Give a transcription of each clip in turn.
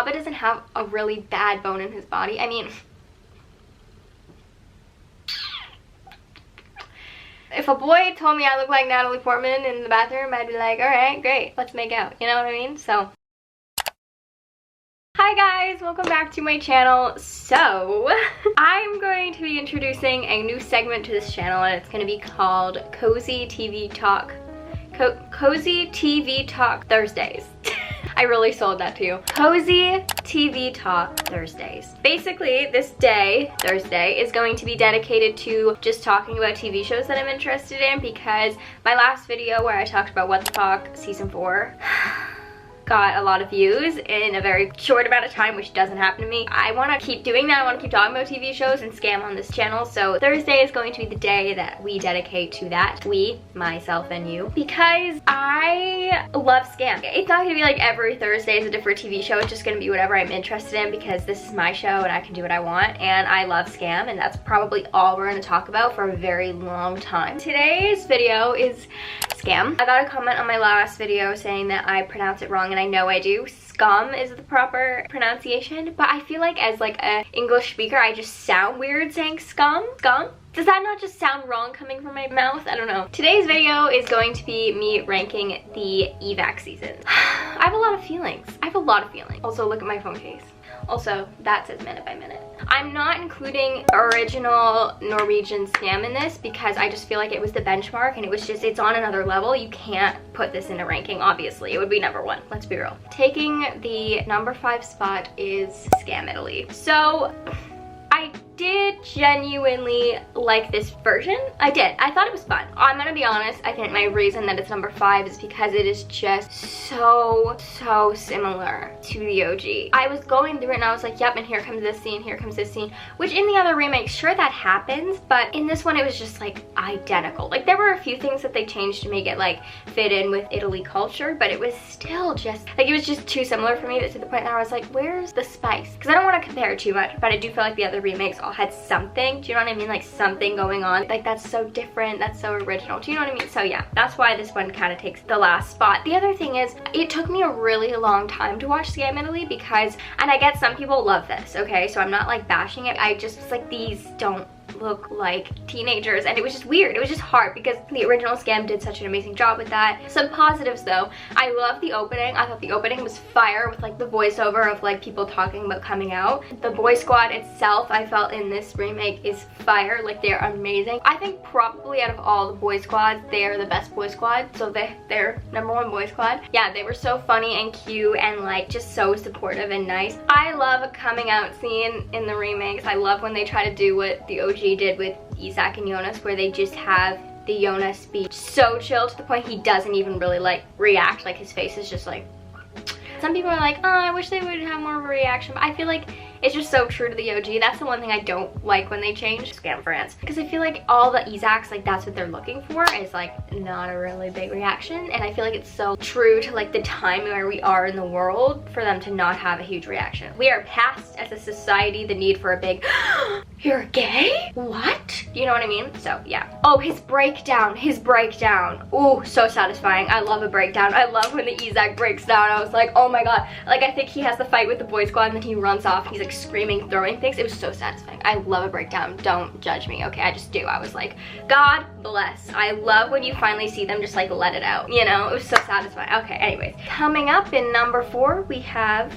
Papa doesn't have a really bad bone in his body. I mean, if a boy told me I look like Natalie Portman in the bathroom, I'd be like, alright, great, let's make out. You know what I mean? So, hi guys, welcome back to my channel. So, I'm going to be introducing a new segment to this channel, and it's going to be called Cozy TV Talk. Cozy TV Talk Thursdays. I really sold that to you. Cozy TV Talk Thursdays. Basically, this day, Thursday, is going to be dedicated to just talking about TV shows that I'm interested in, because my last video where I talked about What the Fuck Season 4 got a lot of views in a very short amount of time, which doesn't happen to me. I want to keep doing that. I want to keep talking about TV shows and scam on this channel. So Thursday is going to be the day that we dedicate to that. We, myself and you, because I love scam. It's not going to be like every Thursday is a different TV show. It's just going to be whatever I'm interested in, because this is my show and I can do what I want, and I love scam, and that's probably all we're going to talk about for a very long time. Today's video is scam. I got a comment on my last video saying that I pronounce it wrong, and I know I do. Scum is the proper pronunciation, but I feel like as like a English speaker, I just sound weird saying scum. Scum? Does that not just sound wrong coming from my mouth? I don't know. Today's video is going to be me ranking the evac season. I have a lot of feelings. Also, look at my phone case. Also, that says minute by minute. I'm not including original Norwegian scam in this because I just feel like it was the benchmark, and it's on another level. You can't put this in a ranking, obviously. It would be number 1, let's be real. Taking the number 5 spot is Scam Italy. So, I did genuinely like this version. I did. I thought it was fun. I'm gonna be honest, I think my reason that it's number 5 is because it is just so similar to the OG. I was going through it and I was like, yep, and here comes this scene, here comes this scene, which in the other remakes, sure, that happens, but in this one it was just like identical. Like, there were a few things that they changed to make it like fit in with Italy culture, but it was still just like, it was just too similar for me, to the point that I was like, where's the spice? Because I don't want to compare too much, but I do feel like the other remakes all had something, do you know what I mean? Like something going on, like that's so different, that's so original, do you know what I mean? So yeah, that's why this one kind of takes the last spot. The other thing is, it took me a really long time to watch Scam Italy because, and I get some people love this, okay, so I'm not like bashing it, I just was like, these don't look like teenagers, and it was just weird. It was just hard because the original Scam did such an amazing job with that. Some positives though, I love the opening. I thought the opening was fire with like the voiceover of like people talking about coming out. The boy squad itself, I felt in this remake, is fire. Like, they're amazing. I think probably out of all the boy squads, they are the best boy squad, so they're number 1 boy squad. Yeah, they were so funny and cute and like just so supportive and nice. I love a coming out scene in the remakes. I love when they try to do what the OG did with Isak and Jonas, where they just have the Jonas speech so chill to the point he doesn't even really like react. Like, his face is just like, some people are like, oh, I wish they would have more of a reaction, but I feel like it's just so true to the OG. That's the one thing I don't like when they change Scam France, because I feel like all the Isaks, like that's what they're looking for, is like not a really big reaction, and I feel like it's so true to like the time where we are in the world for them to not have a huge reaction. We are past, as a society, the need for a big you're gay? What? You know what I mean? So yeah. Oh, his breakdown. Oh, so satisfying. I love a breakdown. I love when the Isak breaks down. I was like, oh my god. Like, I think he has the fight with the boy squad and then he runs off. He's like screaming, throwing things. It was so satisfying. I love a breakdown. Don't judge me, okay? I just do. I was like, God bless. I love when you finally see them just like let it out. You know, it was so satisfying. Okay, anyways. Coming up in number 4, we have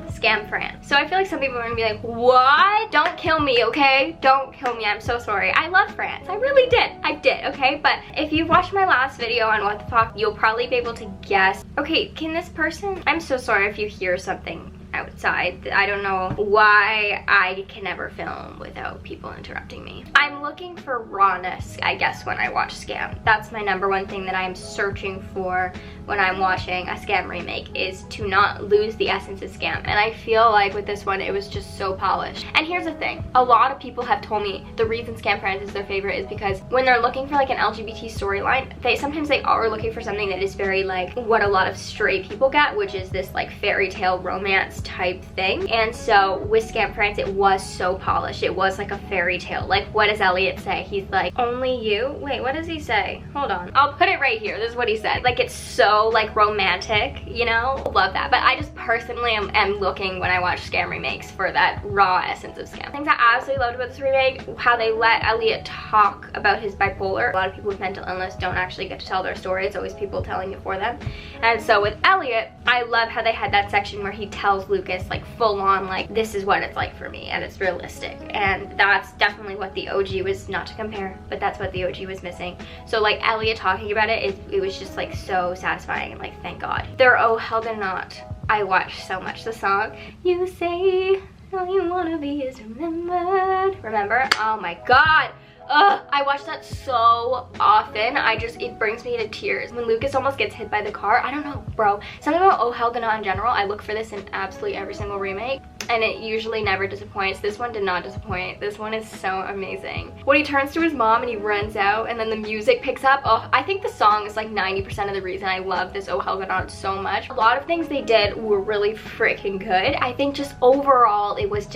Scam France. So I feel like some people are gonna be like, what? Don't kill me, okay? Don't kill me, I'm so sorry. I love France, I really did. I did, okay? But if you've watched my last video on What the Fuck, you'll probably be able to guess. Okay, can this person, I'm so sorry if you hear something outside. I don't know why I can never film without people interrupting me. I'm looking for rawness, I guess, when I watch Scam. That's my number 1 thing that I'm searching for when I'm watching a Scam remake, is to not lose the essence of Scam. And I feel like with this one, it was just so polished. And here's the thing, a lot of people have told me the reason Scam France is their favorite is because when they're looking for like an LGBT storyline, sometimes they are looking for something that is very like what a lot of straight people get, which is this like fairy tale romance type thing. And so with Scam France, it was so polished. It was like a fairy tale. Like, what does Elliot say? He's like, only you? Wait, what does he say? Hold on. I'll put it right here. This is what he said. Like, it's so like romantic, you know? Love that. But I just personally am looking when I watch Scam Remakes for that raw essence of Scam. Things I absolutely loved about this remake, how they let Elliot talk about his bipolar. A lot of people with mental illness don't actually get to tell their story. It's always people telling it for them. And so with Elliot, I love how they had that section where he tells Lucas like full on like, this is what it's like for me, and it's realistic. And that's definitely what the OG was, not to compare, but that's what the OG was missing. So like Elliot talking about it, it was just like so satisfying, and like thank God. Their Oh Helga Not, I watched so much the song. You say all you wanna be is remembered. Remember? Oh my God. Ugh, I watch that so often. It brings me to tears. When Lucas almost gets hit by the car, I don't know, bro. Something about Oh Helga Not in general, I look for this in absolutely every single remake, and it usually never disappoints. This one did not disappoint. This one is so amazing. When he turns to his mom and he runs out and then the music picks up, oh, I think the song is like 90% of the reason I love this Oh Helga Not so much. A lot of things they did were really freaking good. I think just overall, it was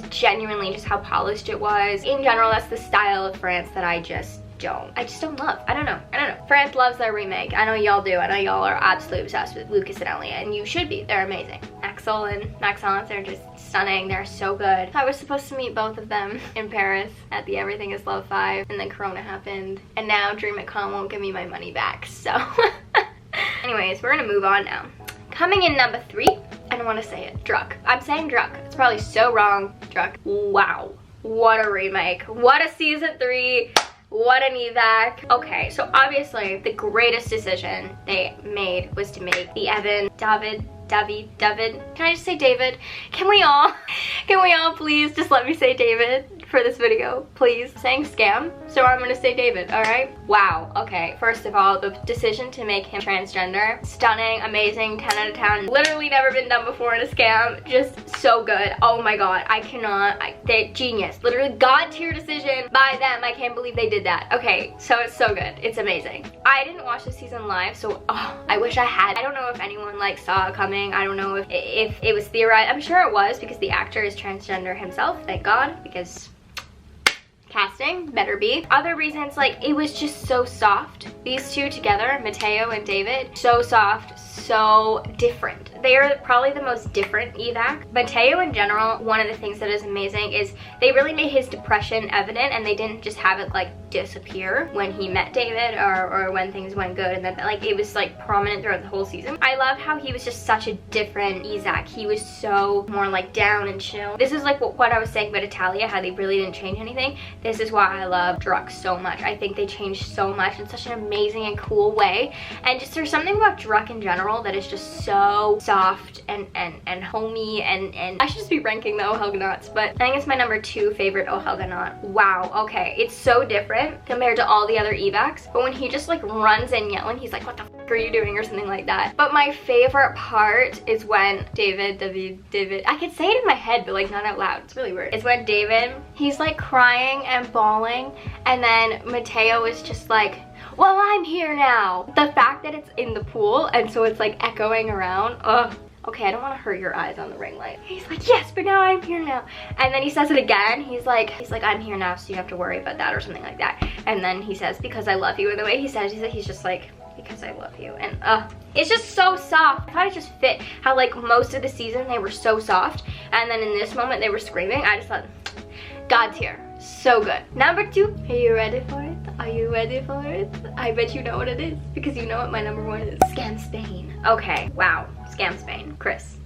genuinely just how polished it was. In general, that's the style of France that I just don't love. I don't know. France loves their remake. I know y'all do. I know y'all are absolutely obsessed with Lucas and Elliot, and you should be. They're amazing. Axel and Maxence are just stunning. They're so good. I was supposed to meet both of them in Paris at the Everything is Love 5, and then Corona happened, and now DreamCon won't give me my money back, so. Anyways, we're gonna move on now. Coming in number 3, I don't want to say it, Druck. I'm saying Druck. It's probably so wrong. Druck. Wow. What a remake. What a season 3. What an evac. Okay, so obviously the greatest decision they made was to make the David. Can I just say David? Can we all please just let me say David for this video, please? I'm saying Scam, so I'm gonna say David, all right? Wow, okay, first of all, the decision to make him transgender, stunning, amazing, 10 out of 10. Literally never been done before in a Scam, just so good. Oh my God, they're genius. Literally God tier decision by them. I can't believe they did that. Okay, so it's so good, it's amazing. I didn't watch the season live, so I wish I had. I don't know if anyone like saw it coming. I don't know if it was theorized. I'm sure it was, because the actor is transgender himself, thank God, because casting better be. Other reasons, like, it was just so soft. These two together, Mateo and David, so soft, so different. They are probably the most different evac. Mateo in general, one of the things that is amazing is they really made his depression evident, and they didn't just have it like disappear when he met David or when things went good, and then like it was like prominent throughout the whole season. I love how he was just such a different Isak. He was so more like down and chill. This is like what I was saying about Italia, how they really didn't change anything. This is why I love Druck so much. I think they changed so much in such an amazing and cool way, and just there's something about Druck in general that is just so soft and homey, and I should just be ranking the Oh Helga Nots, but I think it's my number 2 favorite Oh Helga Not. Wow, okay, it's so different compared to all the other evacs, but when he just like runs in yelling, he's like, what the f are you doing, or something like that. But my favorite part is when David, I could say it in my head but like not out loud, it's really weird. It's when David, he's like crying and bawling, and then Mateo is just like, well, I'm here now. The fact that it's in the pool and so it's like echoing around, ugh. Okay, I don't want to hurt your eyes on the ring light. He's like, yes, but now I'm here now. And then he says it again. He's like, I'm here now, so you have to worry about that, or something like that. And then he says, because I love you. And the way he says, he's just like, because I love you. And it's just so soft. I thought it just fit how like most of the season they were so soft, and then in this moment they were screaming. I just thought, God's here. So good. Number 2, are you ready for it? Are you ready for it? I bet you know what it is, because you know what my number 1 is. Scam Spain. Okay, wow. Scam Spain. Chris.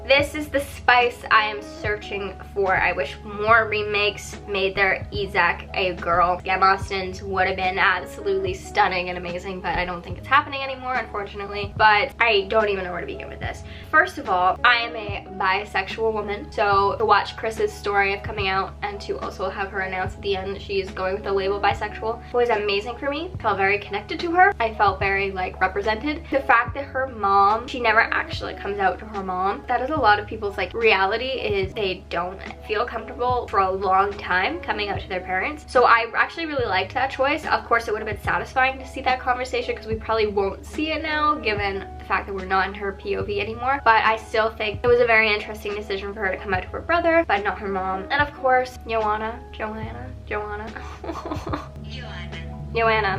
This is the spice I am searching for. I wish more remakes made their Isak a girl. Scam Austin's would have been absolutely stunning and amazing, but I don't think it's happening anymore, unfortunately. But I don't even know where to begin with this. First of all, I am a bisexual woman, so to watch Chris's story of coming out and to also have her announce at the end that she is going with the label bisexual was amazing for me. I felt very connected to her. I felt very like represented. The fact that her mom, she never actually comes out to her mom, that is a a lot of people's like reality is they don't feel comfortable for a long time coming out to their parents. So I actually really liked that choice. Of course, it would have been satisfying to see that conversation because we probably won't see it now given the fact that we're not in her POV anymore. But I still think it was a very interesting decision for her to come out to her brother, but not her mom. And of course, Joanna. Joanna.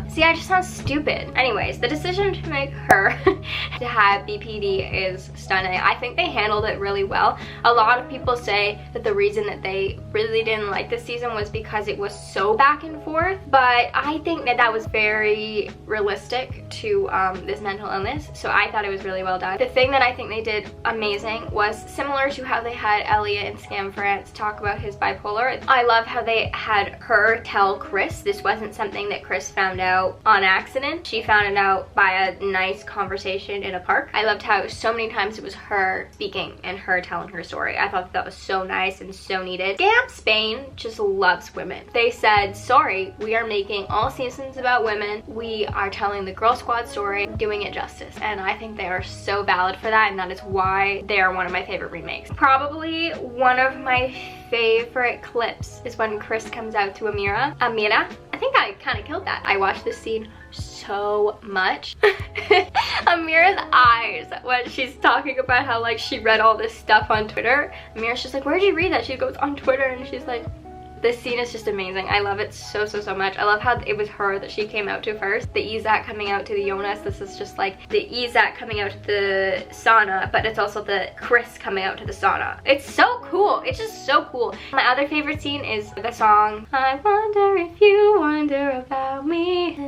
See, I just sound stupid. Anyways, the decision to make her to have BPD is stunning. I think they handled it really well. A lot of people say that the reason that they really didn't like this season was because it was so back and forth, but I think that that was very realistic to this mental illness, so I thought it was really well done. The thing that I think they did amazing was similar to how they had Elliot in SKAM France talk about his bipolar. I love how they had her tell Chris this wasn't something that Chris found out on accident. She found it out by a nice conversation in a park. I loved how so many times it was her speaking and her telling her story. I thought that was so nice and so needed. SKAM Spain just loves women. They said, sorry, we are making all seasons about women. We are telling the Girl Squad story, doing it justice. And I think they are so valid for that, and that is why they are one of my favorite remakes. Probably one of my favorite clips is when Chris comes out to Amira. I think I kind of killed that. I watched this scene so much. Amira's eyes when she's talking about how like she read all this stuff on Twitter. Amira's just like, where'd you read that? She goes on Twitter and she's like, this scene is just amazing. I love it so much. I love how it was her that she came out to first. The Isak coming out to the Jonas. This is just like the Isak coming out to the sauna, but it's also the Chris coming out to the sauna. It's so cool. It's just so cool. My other favorite scene is the song, I wonder if you wonder about me.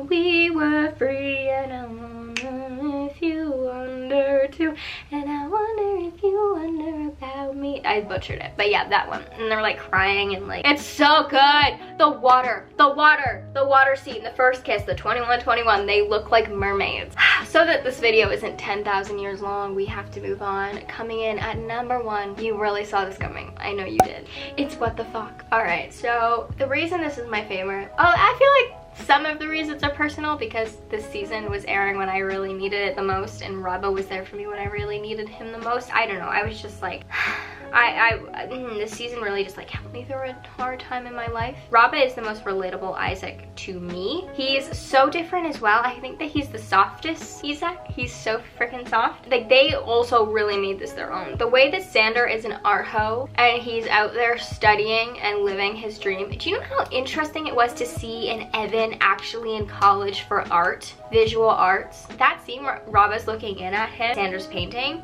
We were free and I wonder if you wonder too. And I wonder if you wonder about me. I butchered it, but yeah, that one. And they're like crying and like, it's so good. The water scene, the first kiss, the 21-21, they look like mermaids. So that this video isn't 10,000 years long, we have to move on. Coming in at #1, you really saw this coming. I know you did. It's What the Fuck. All right, so the reason this is my favorite, I feel like some of the reasons are personal because this season was airing when I really needed it the most and Robbo was there for me when I really needed him the most. I don't know, I was just like, this season really just like helped me through a hard time in my life. Robbo is the most relatable Isak to me. He's so different as well. I think that he's the softest Isak. He's so freaking soft. Like they also really made this their own. The way that Sander is an art hoe and he's out there studying and living his dream. Do you know how interesting it was to see an Evan actually in college for art, visual arts? That scene where Robbo's looking in at him, Sander's painting,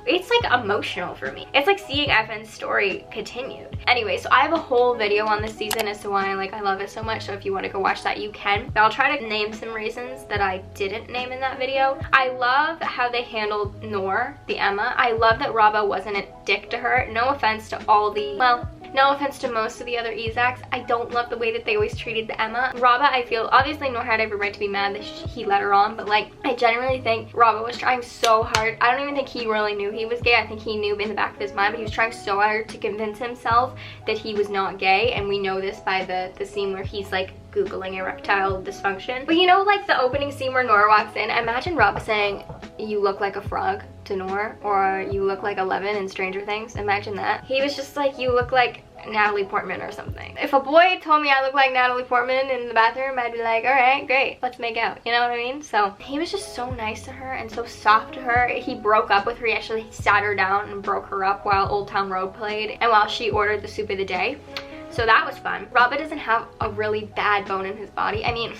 it's like emotional for me. It's like seeing Evan's story continued. Anyway, so I have a whole video on this season as to why I love it so much, so if you want to go watch that, you can. But I'll try to name some reasons that I didn't name in that video. I love how they handled Noor, the Emma. I love that Robbo wasn't a dick to her. No offense to all the, well, no offense to most of the other Isaks. I don't love the way that they always treated the Emma. Robbo, I feel, obviously Noor had every right to be mad that he let her on, but like, I genuinely think Robbo was trying so hard. I don't even think he really knew he was gay. I think he knew in the back of his mind, but he was trying so hard to convince himself that he was not gay, and we know this by the scene where he's like Googling erectile dysfunction. But you know, like the opening scene where Noor walks in, imagine Robbo saying, you look like a frog to Noor, or you look like 11 in Stranger Things. Imagine that. He was just like, you look like Natalie Portman or something. If a boy told me I look like Natalie Portman in the bathroom, I'd be like, all right, great, let's make out. You know what I mean? So he was just so nice to her and so soft to her. He broke up with her. He actually sat her down and broke her up while Old Town Road played and while she ordered the soup of the day. So that was fun. Robbo doesn't have a really bad bone in his body. I mean,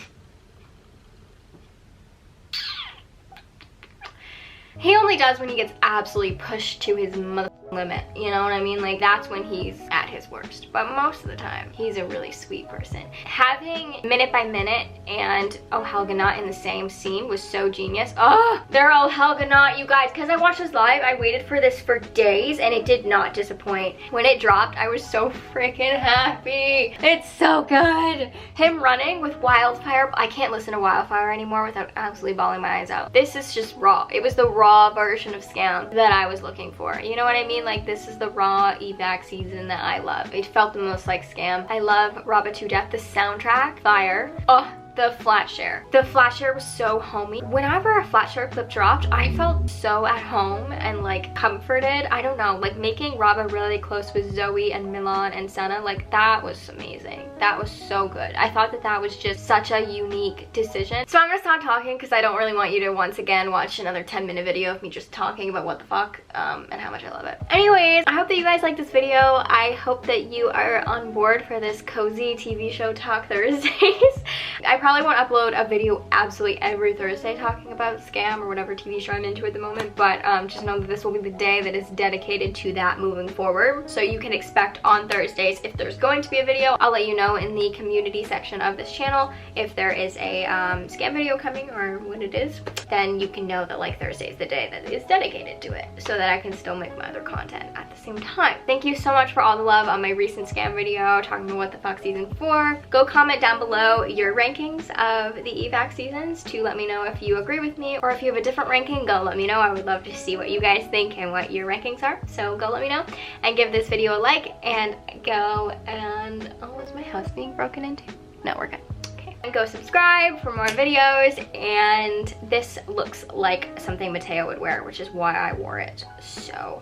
he only does when he gets absolutely pushed to his mother limit, you know what I mean? Like, that's when he's at his worst. But most of the time, he's a really sweet person. Having Minute by Minute and Oh Helga Not in the same scene was so genius. Oh, they're Oh Helga Not, you guys. Because I watched this live, I waited for this for days, and it did not disappoint. When it dropped, I was so freaking happy. It's so good. Him running with Wildfire. I can't listen to Wildfire anymore without absolutely bawling my eyes out. This is just raw. It was the raw version of SKAM that I was looking for. You know what I mean? Like, this is the raw evac season that I love. It felt the most like SKAM. I love Robbo to death. The soundtrack, fire. Oh, the flat share. The flat share was so homey. Whenever a flat share clip dropped, I felt so at home and like comforted. I don't know, like making Raba really close with Zoe and Milan and Senna, like that was amazing. That was so good. I thought that that was just such a unique decision. So I'm gonna stop talking because I don't really want you to once again watch another 10-minute video of me just talking about what the fuck and how much I love it. Anyways, I hope that you guys liked this video. I hope that you are on board for this cozy TV show talk Thursdays. I probably won't upload a video absolutely every Thursday talking about SKAM or whatever TV show I'm into at the moment, but just know that this will be the day that is dedicated to that moving forward. So you can expect on Thursdays, if there's going to be a video, I'll let you know in the community section of this channel if there is a SKAM video coming or when it is. Then you can know that like Thursday is the day that is dedicated to it, so that I can still make my other content at the same time. Thank you so much for all the love on my recent SKAM video talking about What the Fuck season 4. Go comment down below your rankings of the evac seasons to let me know if you agree with me, or if you have a different ranking, go let me know. I would love to see what you guys think and what your rankings are, so go let me know and give this video a like, and go and oh, is my house being broken into? No, we're good. And go subscribe for more videos, and this looks like something Mateo would wear, which is why I wore it. So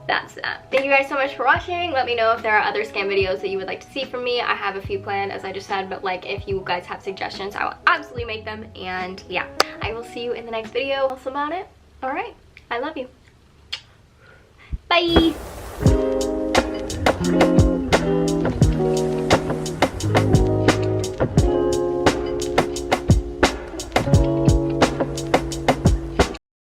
that's that. Thank you guys so much for watching. Let me know if there are other SKAM videos that you would like to see from me. I have a few planned, as I just said, but like if you guys have suggestions, I will absolutely make them. And yeah, I will see you in the next video. Else about it. All right, I love you. Bye.